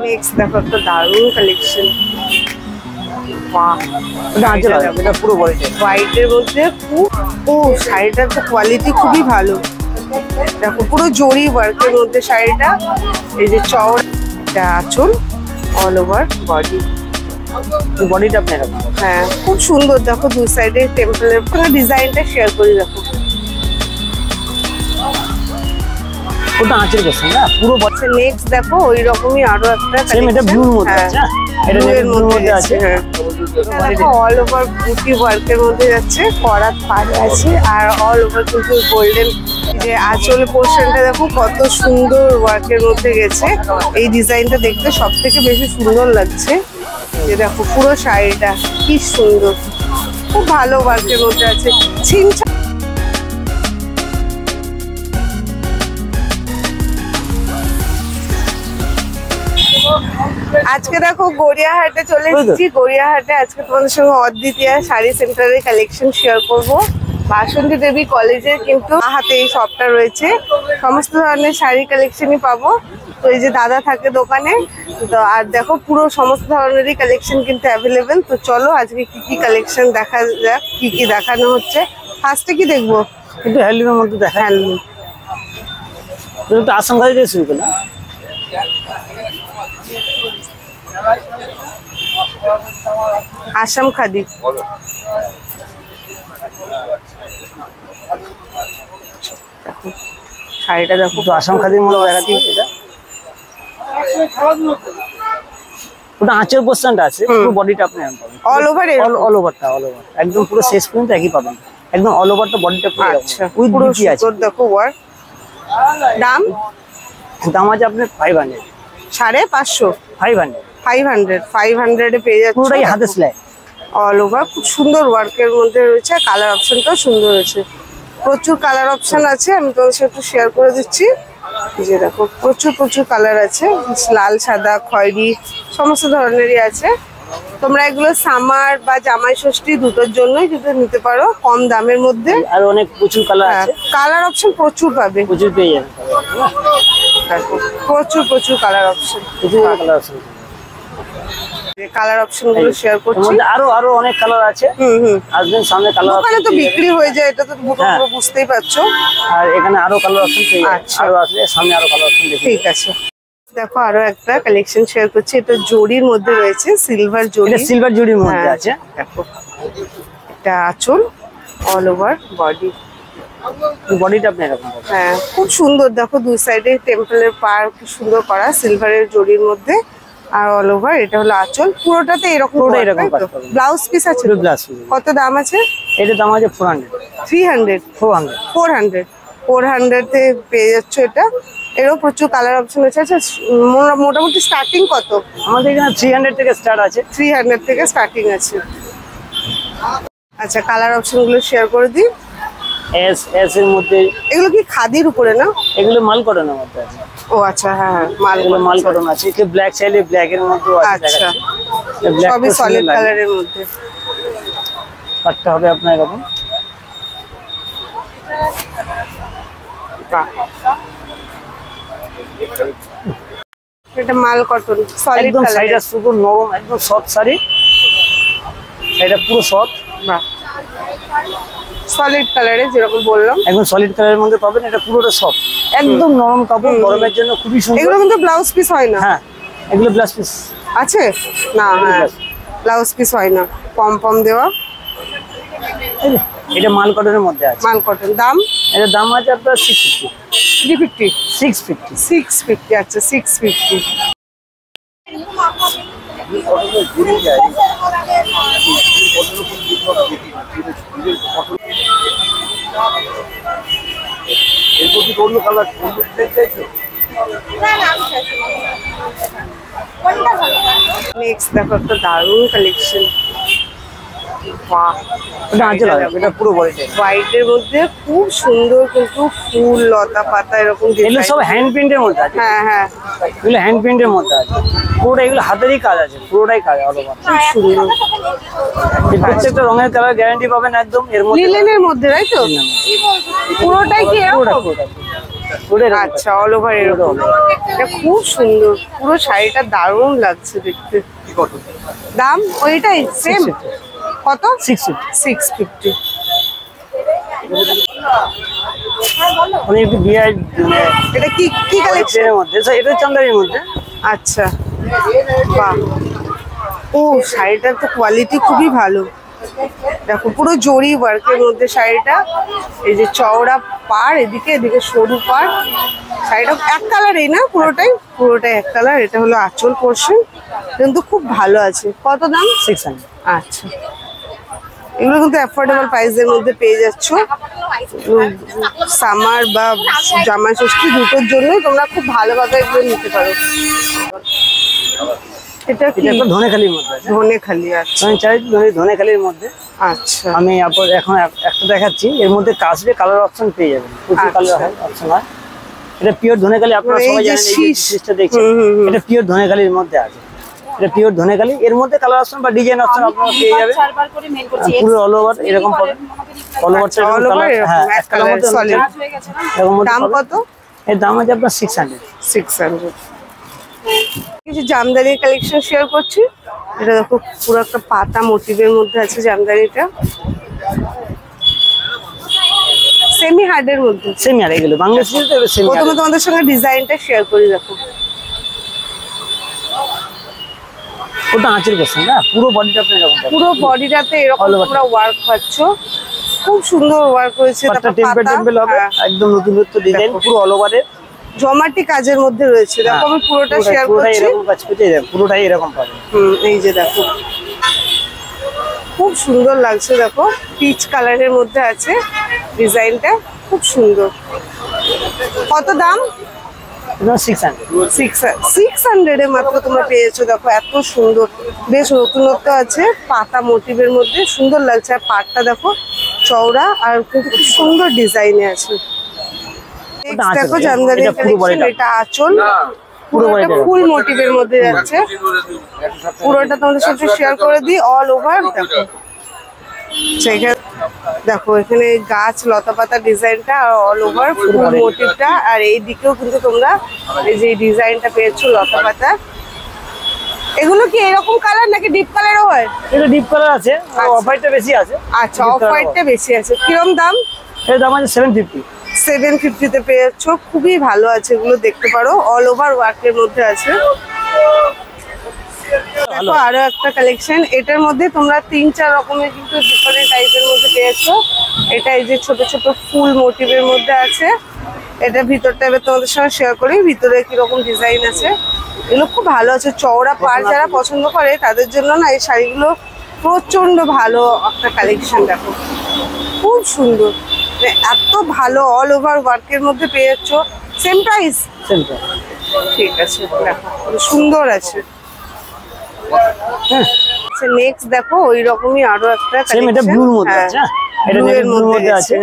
Next দেখো একটা দারুণ কালেকশন। এটা পুরো বডিটা হোয়াইটের মধ্যে শাড়িটার তো কোয়ালিটি খুবই ভালো। দেখো পুরো জরি ওয়ার্কের মধ্যে শাড়িটা, এই যে চওড়া একটা আঁচল, অল ওভার বডি। বডিটা আপনার হ্যাঁ খুব সুন্দর। দেখো দুই সাইডে টেম্পলের ডিজাইনটা শেয়ার করে দেখো। ওটা আঁচল করছে না পুরো বডি। নেক্সট দেখো ওই রকমই আরো একটা সেম, এটা ব্লুর মধ্যে আছে। এটা ব্লুর মধ্যে আছে। দেখো অল ওভার বুটি ওয়ার্কের মধ্যে যাচ্ছে, করাত পাড়ে আছে আর অল ওভার কিন্তু গোল্ডেন যে আঁচল পোর্শনটা দেখো কত সুন্দর ওয়ার্কের মধ্যে গেছে। এই ডিজাইনটা দেখতে সব থেকে বেশি সুন্দর লাগছে। যে দেখো পুরো শাড়িটা কি সুন্দর, খুব ভালো ওয়ার্কের মধ্যে আছে। আজকে দেখো গড়িয়াহাটে চলে এসেছি। গড়িয়াহাটে আজকে তোমাদের সঙ্গে অদ্বিতীয়া শাড়ি সেন্টারের কালেকশন শেয়ার করব। বাসন্তী দেবী কলেজের কিন্তু হাতে এই শপটা রয়েছে, সমস্ত ধরনের শাড়ি কালেকশনই পাবো। তো এই যে দাদা থাকে দোকানে, তো আর দেখো পুরো সমস্ত ধরনেরই কালেকশন কিন্তু অ্যাভেলেবেল। তো চলো আজকে কি কি কালেকশন দেখা যাক, কি কি দেখানো হচ্ছে। ফার্স্টে কি দেখবো? কিন্তু হ্যান্ডলুমের মধ্যে দেখা হ্যান্ডলুম। তো আসাম খাদি দিয়ে শুরু করলাম। আসাম খাদি শাড়িটা দেখো, তো আসাম খাদির মধ্যে দেখাচ্ছি। এটা ওটা আঁচল পোর্শনটা আছে, পুরো বডিটা আপনি অল ওভার অল ওভারটা একদম পুরো শেষ পর্যন্ত একই পাবেন। একদম অল ওভারটা বডিটা পুরো আচ্ছা উইথ পুরো বুটি আছে। দেখো ওয়ার্ক। দাম আছে আপনার 500, 550, 500 500 পেয়ে যাচ্ছে। পুরোটাই হাতে সেলাই অল ওভার, খুব সুন্দর ওয়ার্কের মধ্যে রয়েছে। কালার অপশনটাও সুন্দর রয়েছে, প্রচুর কালার অপশন আছে। আমি তোমাদের সাথে একটু শেয়ার করে দিচ্ছি। যে দেখো প্রচুর কালার আছে, লাল সাদা খয়েরি সমস্ত ধরনেরই আছে। তোমরা এগুলো সামার বা জামাই ষষ্ঠী দুটোর জন্যই কিন্তু নিতে পারো কম দামের মধ্যে। আর অনেক প্রচুর কালার আছে, কালার অপশন প্রচুর পাবে, প্রচুর পেয়ে যাবেন। প্রচুর কালার অপশন, কালার অপশন গুলো শেয়ার করছি। আরো অনেক কালার আছে। আসবেন সামনে কালার ওখানে তো বিক্রি হয়ে যায়, এটা তো পুরো বুঝতেই পারছো। আর এখানে আরো কালার অপশন পেয়ে যাবেন। আরো আসলে সামনে আরো কালার অপশন দেখি। ঠিক আছে, দেখো আরো একটা কালেকশন শেয়ার করছি। এটা জরির মধ্যে রয়েছে, সিলভার জরি। এটা সিলভার জরির মধ্যে আছে। দেখো এটা আঁচল, অল ওভার বডি। বডিটা আপনি এরকম হ্যাঁ খুব সুন্দর। দেখো দুই সাইডে টেম্পলের পার কি সুন্দর করা সিলভারের জরির মধ্যে, আর অল ওভার এটা হলো আঁচল। পুরোটাতে এরকম ব্লাউজ পিস আছে। কত দাম আছে? এটার দাম আছে 400, 300, 400, 400 তে পেয়ে যাচ্ছ এটা। এরও প্রচুর কালার অপশন আছে। আচ্ছা মোটামুটি স্টার্টিং কত? আমাদের এখানে 300 থেকে স্টার্ট আছে। 300 থেকে স্টার্টিং আছে। আচ্ছা কালার অপশন গুলো শেয়ার করে দিই। এস এর মধ্যে এগুলো কি খাদির উপরে না? এগুলো মাল কটনের মধ্যে আছে। ও আচ্ছা, হ্যাঁ মাল কটন আছে। কি ব্ল্যাক চাইলে ব্ল্যাক এর মধ্যে আছে। আচ্ছা সবই সলিড কালারের মধ্যে। পাটটা হবে আপনার এরকম। এটা মাল কটন সলিড একদম শাড়িটা সুপার নরম, একদম সফট শাড়ি। শাড়িটা পুরো সফট, বাহ সলিড কালারে যেরকম বললাম, একদম সলিড কালারের মধ্যে পাবেন। এটা পুরোটা সফট, একদম নরম কাপড়, গরমের জন্য খুবই সুন্দর। এগুলো কিন্তু ব্লাউজ পিস হয় না? হ্যাঁ এগুলো ব্লাউজ পিস আছে না? হ্যাঁ ব্লাউজ পিস হয় না, পম দেওয়া। এটা মাল কটনের মধ্যে আছে। মাল কটন। দাম? এটার দাম আছে আপনার 650, 350, 650, 650। আচ্ছা 650। নেক্সট দেখো একটা দারুণ কালেকশন। এটা পুরো বডিটা হোয়াইটের মধ্যে খুব সুন্দর কিন্তু ফুল লতা পাতা এরকম। এগুলো সব হ্যান্ড প্রিন্টের মধ্যে আছে। হ্যাঁ এগুলো হ্যান্ড প্রিন্টের মধ্যে আছে। পুরোটা এগুলো হাতেরই কাজ আছে, পুরোটাই কাজ অল ওভার। খুব সুন্দর। প্রত্যেকটা রঙের কালার গ্যারান্টি পাবেন একদম। এর মধ্যে লিলেনের মধ্যে, তাই তো? পুরোটাই কি এরকম? আচ্ছা, অল ওভার এরকম। এটা খুব সুন্দর, পুরো শাড়িটা দারুণ লাগছে দেখতে। দাম ওইটাই সেম? কত? 650। এটা কি কি কালেকশনের মধ্যে? এটা চান্দারির মধ্যে। আচ্ছা, বাহ। ও, শাড়িটার তো কোয়ালিটি খুবই ভালো। দেখো পুরো জরি ওয়ার্কের মধ্যে শাড়িটা। এই যে চওড়া পাড়, এদিকে এদিকে সরু পাড়। শাড়িটা এক কালারই না, পুরোটাই এক কালার। এটা হলো আঁচল পোর্শন, কিন্তু খুব ভালো আছে। কত দাম? 600। আচ্ছা, এগুলো কিন্তু অ্যাফোর্ডেবল প্রাইসের মধ্যে পেয়ে যাচ্ছ। সামার বা জামা ষষ্ঠী দুটোর জন্যই তোমরা খুব ভালোভাবে এগুলো নিতে পারো। এটা কি? ধনেখালির মধ্যে। ধনেখালি, আচ্ছা। আমি চাই ধনেখালির মধ্যে। আচ্ছা, আমি এখন একটা দেখাচ্ছি, এর মধ্যে কাজে কালার অপশন পেয়ে যাবেন, প্রচুর কালার অপশন হয়। এটা পিওর ধনেখালি, আপনারা সবাই জানেন। এই যে শীষটা দেখছেন, এটা পিওর ধনেখালির মধ্যে আছে। এটা পিওর ধনেখালি, এর মধ্যে কালার অপশন বা ডিজাইন অপশন আপনারা পেয়ে যাবেন। পুরো অল ওভার এরকম পাবেন। অল ওভার, হ্যাঁ, এক কালার মধ্যে সলিড। দাম কত? এর দাম আছে আপনার 600। কিছু জামদানি কালেকশন শেয়ার করছি। এটা দেখো পুরো একটা পাতা মোটিভের মধ্যে আছে জামদানিটা, সেমি হার্ডের মধ্যে। সেমি হার্ড, এগুলো বাংলাদেশি তো সেমি হার্ড। প্রথমে তোমাদের সঙ্গে ডিজাইনটা শেয়ার করি। দেখো ওটা আঁচের কোশ্চেন না, পুরো বডিটা আপনি এরকম পাবেন। পুরো বডিটাতে এরকম তোমরা ওয়ার্ক পাচ্ছ, খুব সুন্দর ওয়ার্ক হয়েছে। তারপর টেম্পল হবে, একদম নতুন ডিজাইন, পুরো অল ওভারে জমাটি কাজের মধ্যে রয়েছে। দেখো আমি পুরোটা শেয়ার করছি। এরকম কাজ পেতে যাবে, পুরোটাই এরকম পাবেন। এই যে দেখো খুব সুন্দর লাগছে। দেখো পিচ কালারের মধ্যে আছে ডিজাইনটা, খুব সুন্দর। কত দাম? 600 এ মাত্র তোমরা পেয়েছো। দেখো এত সুন্দর, বেশ নতুনত্ব আছে, পাতা মোটিভের মধ্যে সুন্দর লাগছে। আর পাটটা দেখো চওড়া, আর কিন্তু খুব সুন্দর ডিজাইনে আছে। দেখো জামদানি কালেকশন, এটা আঁচল, পুরোটা ফুল মোটিভের মধ্যে যাচ্ছে। পুরোটা তোমাদের সাথে শেয়ার করে দিই। অল ওভার দেখো, দেখো এখানে গাছ লতা পাতা ডিজাইনটা, আর অল ওভার ফুল মোটিভটা। আর এই দিকেও কিন্তু তোমরা এই যে ডিজাইনটা পেয়েছো লতা পাতা। এগুলো কি এরকম কালার নাকি ডিপ কালারও হয়? এটা ডিপ কালার আছে, অফ হোয়াইটটা বেশি আছে। আচ্ছা, অফ হোয়াইটটা বেশি আছে। কিরকম দাম? এর দাম আছে 750। 750 তে পেয়ে যাচ্ছ, খুবই ভালো আছে। এগুলো দেখতে পারো, অল ওভার ওয়ার্কের মধ্যে আছে। দেখো আরো একটা কালেকশন, এটার মধ্যে তোমরা 3-4 রকমের কিন্তু ডিফারেন্ট টাইপের মধ্যে পেয়েছো। এটা এই যে ছোট ছোট ফুল মোটিভের মধ্যে আছে। এটা ভিতরটা এবার তোমাদের সঙ্গে শেয়ার করি, ভিতরে কিরকম ডিজাইন আছে। এগুলো খুব ভালো আছে, চওড়া পাড় যারা পছন্দ করে তাদের জন্য না এই শাড়িগুলো প্রচন্ড ভালো একটা কালেকশন। দেখো খুব সুন্দর, এত ভালো অল ওভার ওয়ার্কের মধ্যে পেয়ে যাচ্ছ। Same price? ঠিক আছে, দেখো সুন্দর আছে। নেক্সট দেখো ওই রকমই আরো একটা কালেকশন। এটা ব্লুর মধ্যে আছে, এটা ব্লুর মধ্যে আছে।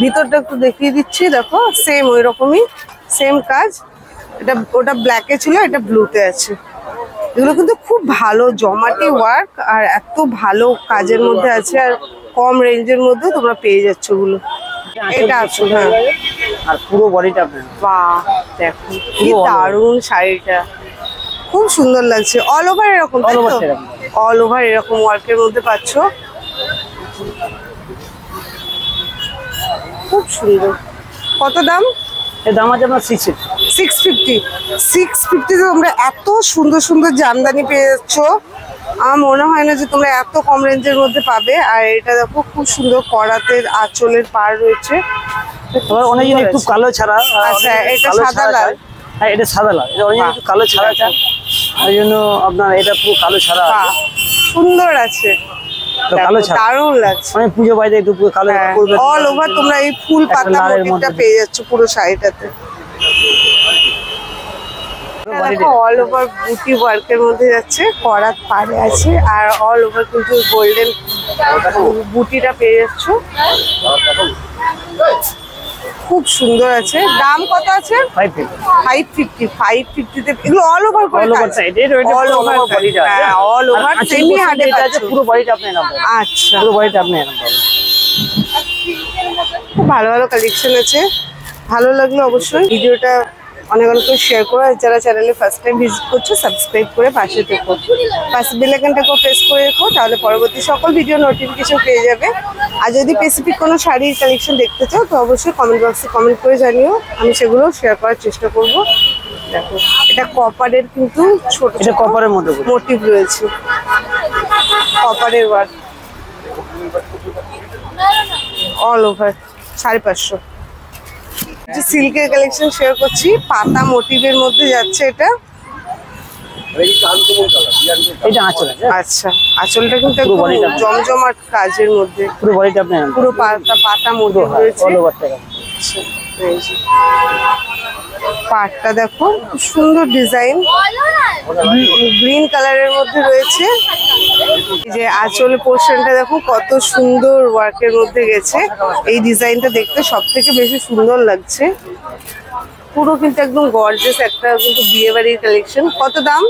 ভিতরটা একটু দেখিয়ে দিচ্ছি। দেখো সেম ওই রকমই, সেম কাজ। এটা ওটা ব্ল্যাকে ছিল, এটা ব্লুতে আছে। এগুলো কিন্তু খুব ভালো জমাটি ওয়ার্ক, আর এত ভালো কাজের মধ্যে আছে, আর কম রেঞ্জের মধ্যে তোমরা পেয়ে যাচ্ছ ওগুলো। এটা আছে, হ্যাঁ। আর পুরো বডিটা বাহ, দেখো কি দারুণ শাড়িটা, খুব সুন্দর লাগছে। অল ওভার এরকম, অল ওভার এরকম ওয়ার্কের মধ্যে পাচ্ছ, খুব সুন্দর। কত দাম? এর দাম আছে আপনার 650। 650 তে তোমরা এত সুন্দর সুন্দর জামদানি পেয়ে যাচ্ছ। আমার মনে হয় না যে তোমরা এত কম রেঞ্জের মধ্যে পাবে। আর এটা দেখো খুব সুন্দর করাতের আঁচলের পাড় রয়েছে। অনেক জিনিস একটু কালো ছাড়া। আচ্ছা, এটা সাদা লাল। হ্যাঁ, এটা সাদা লাল, এটা অনেক একটু কালো ছাড়া আছে, এই জন্য আপনার এটা পুরো কালো ছাড়া। সুন্দর আছে, কালো ছাড়া দারুণ লাগছে। অনেক পুজো বাড়িতে একটু কালো করবে। অল ওভার তোমরা এই ফুল পাতা মোটিভটা পেয়ে যাচ্ছ পুরো শাড়িটাতে। দেখো অল ওভার বুটি ওয়ার্কের মধ্যে যাচ্ছে, করাত পাড়ে আছে, আর অল ওভার কিন্তু গোল্ডেন বুটিটা পেয়ে যাচ্ছ। খুব সুন্দর আছে। দাম কত আছে? 550। 550 তে এগুলো অল ওভার করে কাজ। অল ওভার বডিটা, হ্যাঁ অল ওভার সেমি হার্ডের আছে, পুরো বডিটা আপনি নাও। আচ্ছা, পুরো বডিটা আপনি নাও। খুব ভালো ভালো কালেকশন আছে। ভালো লাগলে অবশ্যই ভিডিওটা অনেক অনেক করে শেয়ার করো। আর যারা চ্যানেলে ফার্স্ট টাইম ভিজিট করছো সাবস্ক্রাইব করে পাশে থেকো, পাশে বেল আইকনটাকেও প্রেস করে রেখো, তাহলে পরবর্তী সকল ভিডিও নোটিফিকেশন পেয়ে যাবে। আর যদি স্পেসিফিক কোনো শাড়ির কালেকশন দেখতে চাও তো অবশ্যই কমেন্ট বক্সে কমেন্ট করে জানিও, আমি সেগুলো শেয়ার করার চেষ্টা করব। দেখো এটা কপারের কিন্তু ছোট এটা কপারের মধ্যে মোটিভ রয়েছে, কপারের ওয়ার্ক অল ওভার 550। যে সিল্কের কালেকশন শেয়ার করছি, পাতা মোটিভের মধ্যে যাচ্ছে এটা। এটা আঁচল। আচ্ছা, আঁচলটা কিন্তু একদম জমজমাট কাজের মধ্যে, পুরো বডিটা আপনার পুরো পাতা মোটিভ রয়েছে। অল ওভার টাকা। আচ্ছা, পাটটা দেখো খুব সুন্দর ডিজাইন, গ্রিন কালারের মধ্যে রয়েছে। এই যে আঁচল পোর্শনটা দেখো কত সুন্দর ওয়ার্কের মধ্যে গেছে। এই ডিজাইনটা দেখতে সব থেকে বেশি সুন্দর লাগছে। পুরো কিন্তু একদম গর্জিয়াস একটা কিন্তু বিয়ে বাড়ির কালেকশন। কত দাম?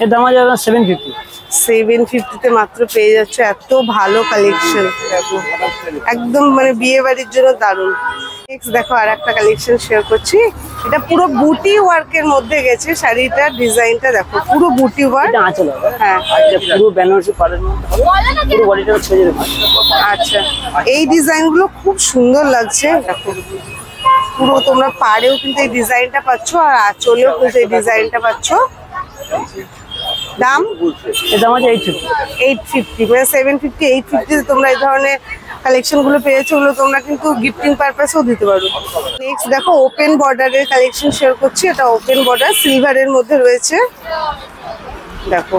এর দাম আছে 750। 750-তে মাত্র পেয়ে যাচ্ছে এত ভালো কালেকশন, একদম মানে বিয়ে বাড়ির জন্য দারুণ। নেক্সট দেখো আর একটা কালেকশন শেয়ার করছি, এটা পুরো বুটি ওয়ার্কের মধ্যে গেছে। শাড়িটার ডিজাইনটা দেখো পুরো বুটি ওয়ার্ক। এটা আঁচল হবে। হ্যাঁ, এটা পুরো বেনারসি পাড়ের মধ্যে হবে, পুরো বডিটা ছেড়ে দেবে। আচ্ছা, এই ডিজাইনগুলো খুব সুন্দর লাগছে। দেখো পুরো তোমরা পাড়েও কিন্তু এই ডিজাইনটা পাচ্ছ, আর আঁচলেও কিন্তু এই ডিজাইনটা পাচ্ছ। দাম? এর দাম আছে 850। 850 মানে 750 850 তোমরা এই ধরনের কালেকশন গুলো পেয়েছো, ওগুলো তোমরা কিন্তু গিফটিং পারপাসেও দিতে পারো। নেক্সট দেখো ওপেন বর্ডারের কালেকশন শেয়ার করছি, এটা ওপেন বর্ডার সিলভারের মধ্যে রয়েছে। দেখো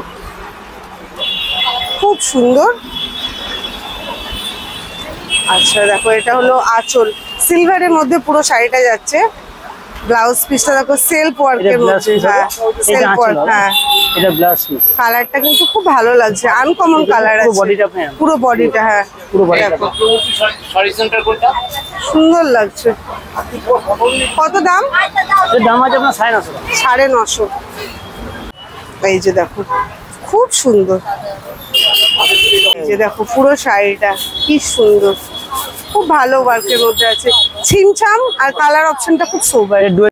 খুব সুন্দর। আচ্ছা দেখো এটা হলো আঁচল, সিলভারের মধ্যে পুরো শাড়িটা যাচ্ছে। ব্লাউজ পিসটা দেখো সেলফ ওয়ার্কের মধ্যে। হ্যাঁ, সেলফ ওয়ার্ক। হ্যাঁ, এটা ব্লাউজ পিস। কালারটা কিন্তু খুব ভালো লাগছে, আনকমন কালার আছে। পুরো বডিটা, হ্যাঁ পুরো বডিটা সুন্দর লাগছে। কত দাম? এর দাম আছে আপনার 950। 950। এই যে দেখো খুব সুন্দর, এই যে দেখো পুরো শাড়িটা কি সুন্দর, খুব ভালো ওয়ার্কের মধ্যে আছে। ছিমছাম আর কালার অপশনটা খুব সোবার।